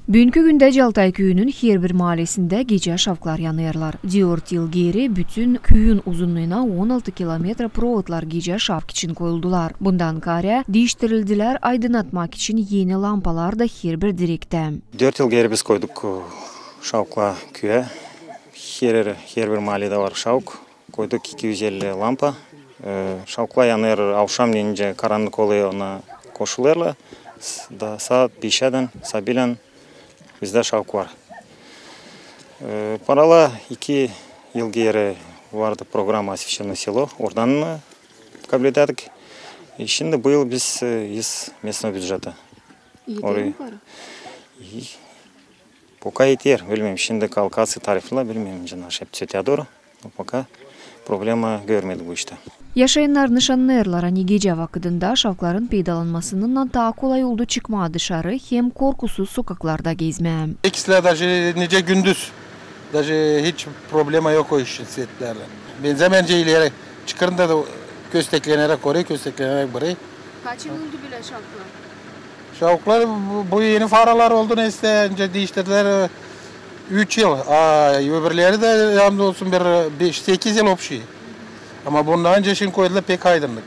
Bugünkü günde Jaltay köyünün her bir mahallesinde gece şavklar yanıyorlar. 4 yıl geri bütün köyün uzunluğuna 16 kilometre provodlar gece şavk için koyuldular. Bundan kare değiştirildiler, aydınlatmak için yeni lampalar da her bir direkte. 4 yıl geri biz koyduk şavkla köye. Her bir mahallede var şavk. Koyduk 250 lampa. Şavkla yanıyor, avşam deyince karanlık oluyor, ona koşularla. Saat 5'den sabilen bizde şavk var. Parala 2 yıl geri vardı program «Освещенное село». Oradan kabul ettik. Şimdi bu yıl biz iz местного бюджета. Yeter mi para? Poka yeter. Bilmiyorum. Şimdi kalkası tarifle bilmiyorum. Hep tütüye doğru. Poka problema görmedi bu işte. Yaşayanlar nişanlayırlar, hani gece vakitinde şavkların peydalanmasının daha kolay oldu çıkma dışarı hem korkusuz sokaklarda gezmeye. İkisi de nice gündüz. Hiç problema yok o işin setlerle. Benzemence ileri çıkarın da kösteklenerek oraya, kösteklenerek buraya. Kaç yıl oldu bile şavklar? Şavklar bu yeni faralar oldu neyse önce değiştirdiler 3 yıl. Öbürleri de hamdolsun 8 yıl opşi. Ama bundan önce şimdi koydular pek aydınlık.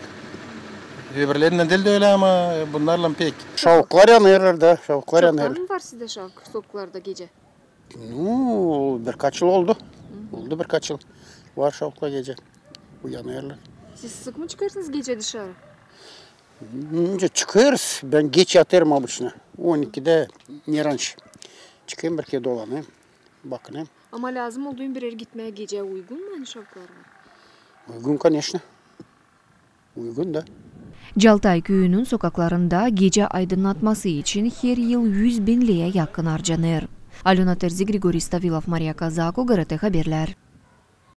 Öbürlerinden değil de öyle ama bunlarla pek. Şavklar yanıyorlar da, şavklar yanıyorlar. Çok var sizde şavk sokaklarda gece? Birkaç yıl oldu. Oldu birkaç yıl. Var şavklar gece. Bu yanıyorlar. Siz sık mı çıkarsınız gece dışarı? Önce çıkıyoruz. Ben geç yatarım abişine. 12'de neranç. Çıkayım bir kere dolanayım. Bakayım. Ama lazım olduğun bir yere gitmeye gece uygun mu hani şavklar var? Uygun, конечно. Uygun da. Jaltay köyünün sokaklarında gece aydınlatması için her yıl 100 bin liraya yakın harcanır. Alona Terzi, Grigoriy Stavilov, Maria Kazako, GRT Haberler.